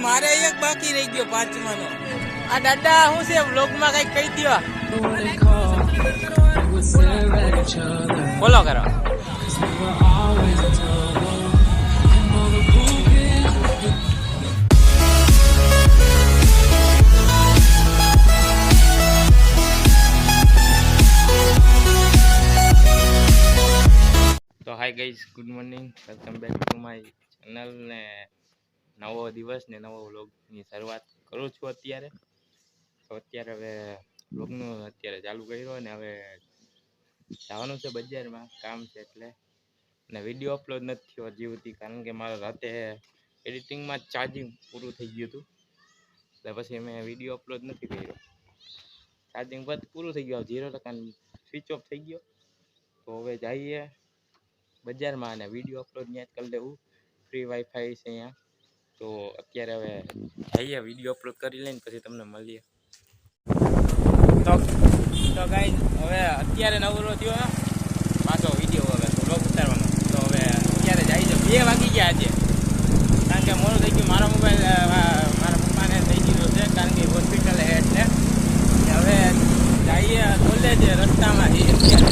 મારે એક બાકી રહી ગયો પાંચમાનો. આ દાદા શું છે વ્લોગમાં કઈક કહી દો. ફોલો કરો. તો hi guys, good morning, welcome back to my channel. ને નવો દિવસ ને નવો વ્લોગની શરૂઆત કરું છું અત્યારે. તો અત્યારે હવે વ્લોગનું અત્યારે ચાલુ કર્યો ને હવે જવાનું છે બજારમાં, કામ છે એટલે. ને વિડીયો અપલોડ નથી થયો હજી સુધી, કારણ કે મારા રાતે એડિટિંગમાં ચાર્જિંગ પૂરું થઈ ગયું હતું, એટલે પછી મેં વિડીયો અપલોડ નથી કર્યો. ચાર્જિંગ બસ પૂરું થઈ ગયું, 0% સ્વિચ ઓફ થઈ ગયો. તો હવે જઈએ બજારમાં અને વિડીયો અપલોડ ત્યાં જ કરી દેવું. ફ્રી વાઈફાઈ છે અહીંયા. તો અત્યારે હવે જઈએ, વિડીયો અપલોડ કરી લઈને પછી તમને મળીએ. તો ગાઈઝ હવે અત્યારે નવરો થયો પાછો વિડીયો હવે વ્લોગ ઉતારવાનો. તો હવે અત્યારે જાય છે, 2 વાગી ગયા આજે, કારણ કે મોડું થઈ ગયું. મારો મોબાઈલ મારા પપ્પાને થઈ ગયો છે, કારણ કે હોસ્પિટલ હે એટલે. હવે જઈએ કોલેજ, રસ્તામાં જઈએ અત્યારે.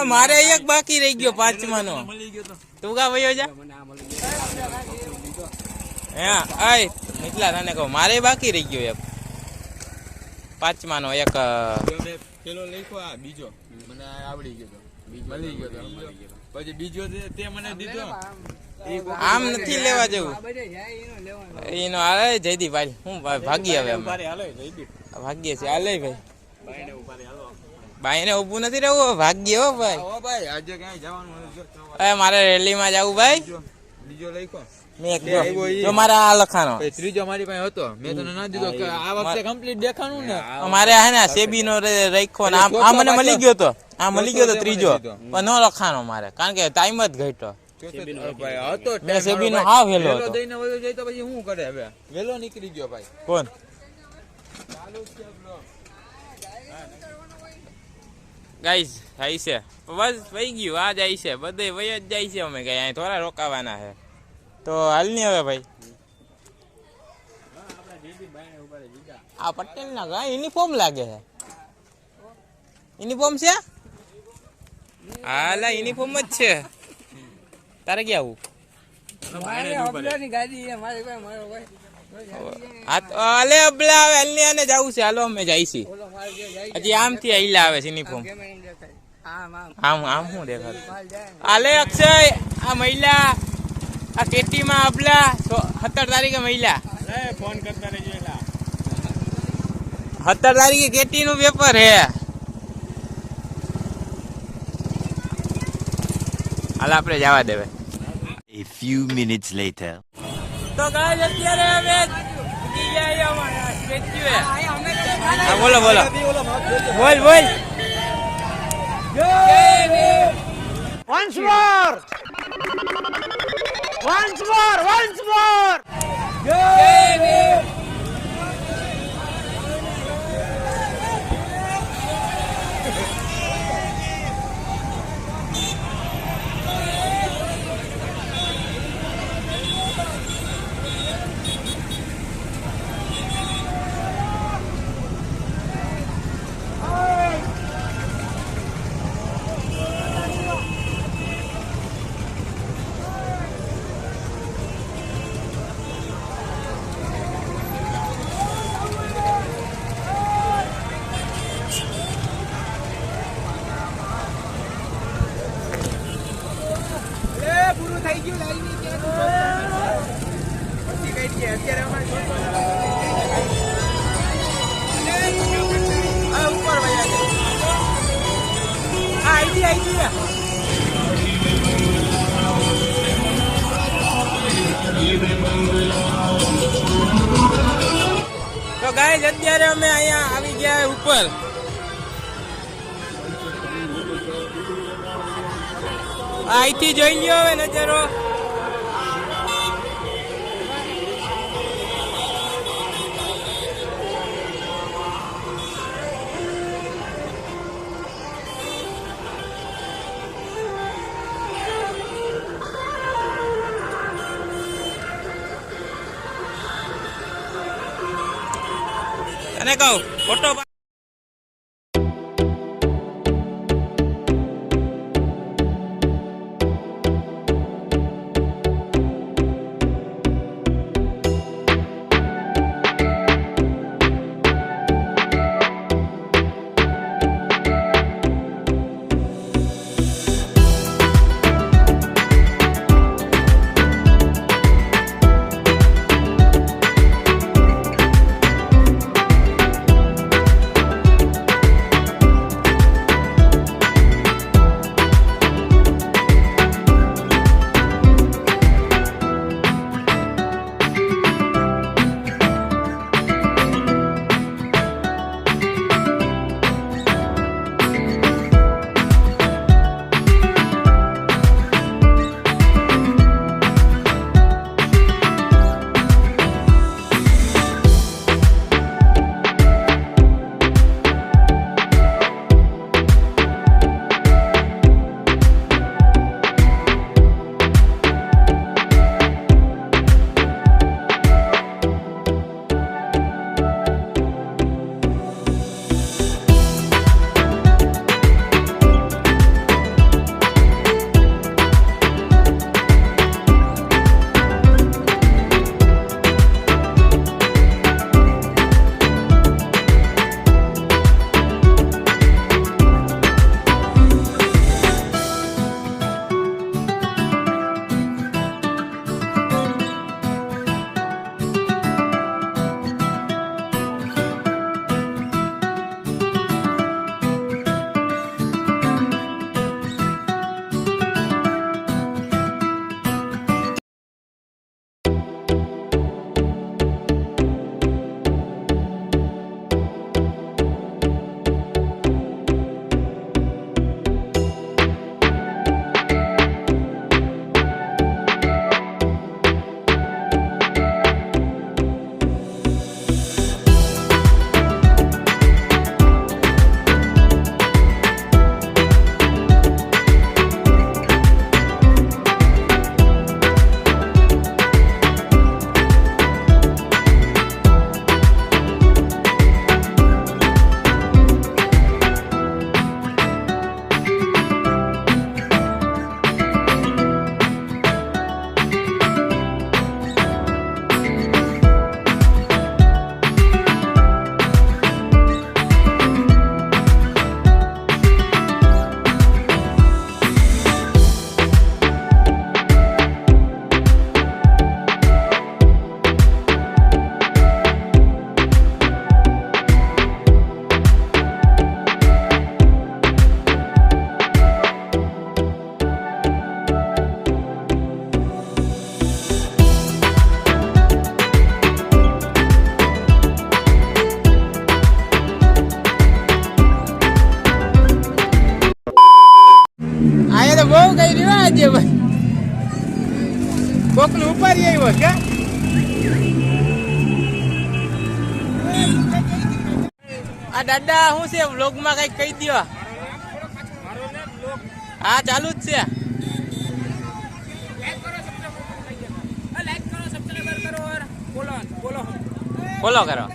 મારે એક બાકી રહી ગયો પાંચમાનો. તું કા વયો જા. હા નીકળા તને કહું, મારે બાકી રહી ગયો એક પાંચમાનો. એક પેલો લખ્યો, આ બીજો મને આવડી ગયો, મળી ગયો. પછી બીજો તે મને દીધો. આમ નથી લેવા જેવું એનો. હાલે જયદીપભાઈ, હું ભાગીએ હવે ભાગીએ છીએ. હાલે ભાઈ, બાઈને ઉભું નથી રહેવું, ભાગ્ય હો ભાઈ. આજે ક્યાંય જવાનું હવે મારે રેલીમાં જવું ભાઈ. બીજો લખ્યો મેં જો મારે આ લખાનો. ત્રીજો મારી પાસે હતો, મેં તને ના દીધો. આ વખતે કમ્પ્લીટ દેખાનું ને. મારે હે ને સેબી નો રાખ્યો ને આ મને મળી ગયો તો, આ મળી ગયો તો ત્રીજો, પણ નો લખાનો મારે, કારણ કે ટાઈમ જ ઘટ્યો. મેં સેબી નો હા વેલો હતો. દઈને વયો જાય તો પછી શું કરે? હવે વેલો નીકળી ગયો ભાઈ. કોણ? ગાઈઝ થાય છે બસ વહી ગયું, આ જાય છે બધે વહી જ જાય છે. અમે કઈ અહીં થોડા રોકાવાના છે, તો હાલ ની હવે ભાઈ. આ પટેલ ના કઈ યુનિફોર્મ લાગે છે. યુનિફોર્મ છે? હા લા યુનિફોર્મ જ છે. તારે ક્યાં આવું? અલે અબલા આવે હલની આને જવું છે. હાલો અમે જાય છીએ. હજી આમથી આઈલા આવે છે યુનિફોર્મ. આમ આમ શું દેખાતું? આલે અક્ષય, આ મહિલા, આ કેટી માં અબલા 17 તારીખે મહિલા ફોન કરતા રહેજો. 17 તારીખે કેટી નું પેપર હે. હાલ આપણે જવા દેવે. A few minutes later. તો ગાઈસ અત્યારે અમે બોલો બોલો બોલ બોલ. Once more! Once more! Once more! તો ગાઈસ અત્યારે અમે અહીંયા આવી ગયા ઉપર. અહીંથી જોઈ લ્યો હવે નજારો. તને કહું ફોટો બહુ કઈ રિવાજ છે ભાઈ. કોકને ઉપાડી આવ્યો કે આ દાદા શું છે વ્લોગમાં કઈક કહી દો. હા ચાલુ જ છે. ફોલો કરો.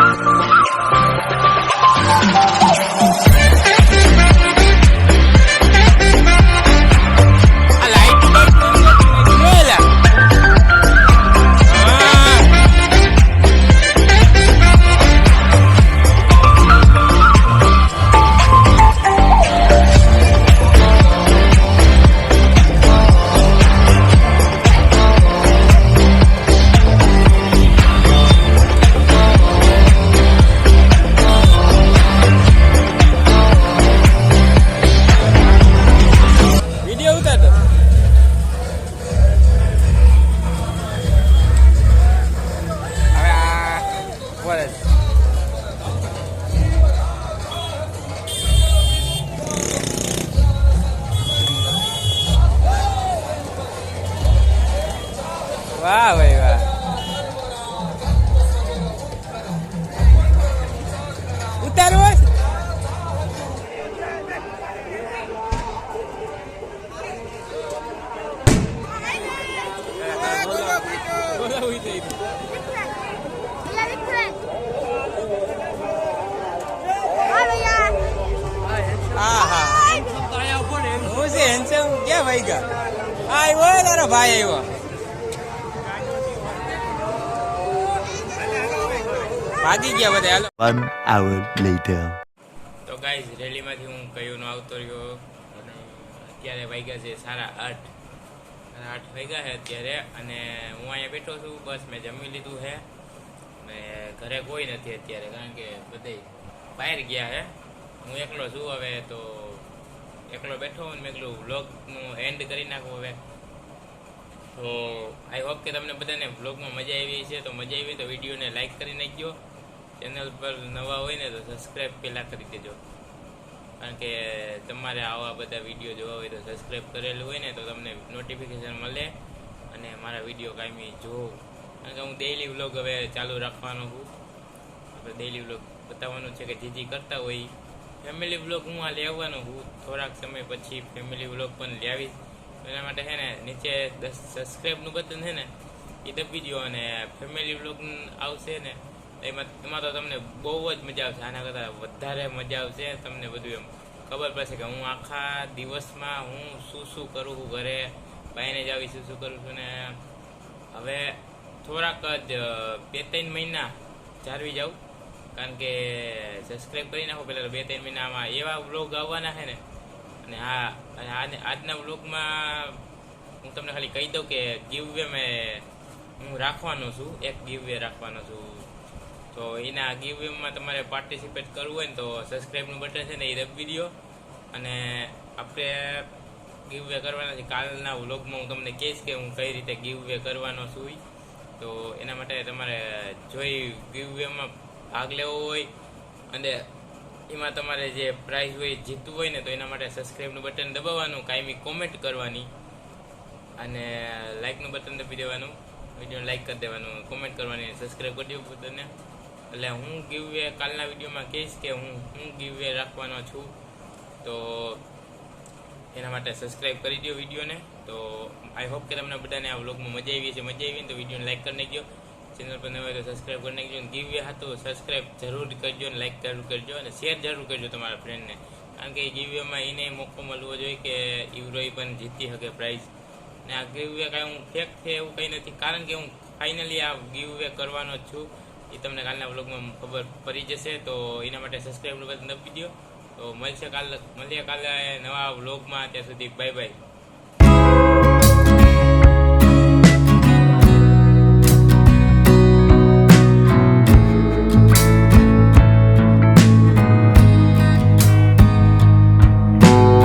આ લાઈટ જોયેલા વિડીયો ઉતારતો હવે આ વરસ વાહ ભાઈ વાહ ઉતારવો બોલાવું થઈ હા હા હું છે હેન્ડસમ ક્યાં ભાઈ ગયા આવ્યો તારો ભાઈ આવ્યો ભાગી ગયા બધા હાલો 1 hour later. તો ગાઈઝ રેલીમાંથી હું કયુંનો આવતો રહ્યો અને અત્યારે વાગ્યા છે 8:30 8 વાગ્યા છે અત્યારે અને હું અહીંયા બેઠો છું બસ મેં જમી લીધું છે ને ઘરે કોઈ નથી અત્યારે કારણ કે બધે બહાર ગયા છે હું એકલો છું હવે તો એકલો બેઠો અને મેં કીધું વ્લોગનું એન્ડ કરી નાખું હવે તો આઈ હોપ કે તમને બધાને વ્લોગમાં મજા આવી છે તો મજા આવી તો વિડીયોને લાઈક કરી નાખજો ચેનલ પર નવા હોય ને તો સબસ્ક્રાઈબ પહેલાં કરી દેજો કારણ કે તમારે આવા બધા વિડીયો જોવા હોય તો સબસ્ક્રાઈબ કરેલું હોય ને તો તમને નોટિફિકેશન મળે અને મારા વિડીયો કાયમી જોવો કારણ કે હું ડેઈલી વ્લોગ હવે ચાલુ રાખવાનો છું આપણે ડેઈલી વ્લોગ બતાવવાનું છે કે જે કરતા હોય ફેમિલી વ્લોગ હું આ લેવાનો છું થોડાક સમય પછી ફેમિલી વ્લોગ પણ લાવીશ એના માટે છે ને નીચે સબસ્ક્રાઈબનું બટન છે ને એ દબી દો અને ફેમિલી વ્લોગ આવશે ને એમાં તો તમને બહુ જ મજા આવશે આના કરતાં વધારે મજા આવશે તમને બધું એમ ખબર પડશે કે હું આખા દિવસમાં હું શું કરું છું ઘરે બાઈને જ આવી શું કરું છું ને હવે થોડાક જ 2-3 મહિના જાળવી જાઉં કારણ કે સબસ્ક્રાઈબ કરી નાખો પહેલાં 2-3 મહિનામાં એવા વ્લોગ આવવાના છે ને અને હા અને આજના વ્લોગમાં હું તમને ખાલી કહી દઉં કે ગીવ વે હું રાખવાનો છું એક ગીવ વે રાખવાનો છું તો એના ગીવ વેમાં તમારે પાર્ટિસિપેટ કરવું હોય ને તો સબસ્ક્રાઈબનું બટન છે ને એ દબી દો અને આપણે ગીવ વે કરવાના છે કાલના વ્લોગમાં હું તમને કહીશ કે હું કઈ રીતે ગીવ વે કરવાનો છું તો એના માટે તમારે જોઈ ગીવ વેમાં ભાગ લેવો હોય અને એમાં તમારે જે પ્રાઇઝ હોય જીતવું હોય ને તો એના માટે સબસ્ક્રાઈબનું બટન દબાવવાનું કાયમી કોમેન્ટ કરવાની અને લાઇકનું બટન દબી દેવાનું વિડીયો લાઇક કરી દેવાનું કોમેન્ટ કરવાની સબસ્ક્રાઈબ કરી દેવું બધાને એટલે હું ગીવ વે કાલના વિડીયોમાં કહીશ કે હું ગીવ વે રાખવાનો છું તો એના માટે સબસ્ક્રાઈબ કરી દો વિડીયોને તો આઈ હોપ કે તમને બધાને આ વ્લોગમાં મજા આવી છે મજા આવી ને તો વિડીયોને લાઇક કરી નાખજો ચેનલ પર નવા હોય તો સબસ્ક્રાઈબ કરી નાખજો અને ગીવ વે હતું સબસ્ક્રાઈબ જરૂર કરજો અને લાઇક જરૂર કરજો અને શેર જરૂર કરજો તમારા ફ્રેન્ડને કારણ કે ગીવ વેમાં એને મોકો મળવો જોઈએ કે યુરોઈ પણ જીતી શકે પ્રાઇઝ ને આ ગીવ વે કાંઈ હું ફેક છે એવું કંઈ નથી કારણ કે હું ફાઇનલી આ ગીવ વે કરવાનો જ છું એ તમને કાલના વ્લોગમાં ખબર પડી જશે તો એના માટે સબસ્ક્રાઈબ બટન દબી દો તો મળીએ કાલે નવા વ્લોગમાં ત્યાં સુધી બાય બાય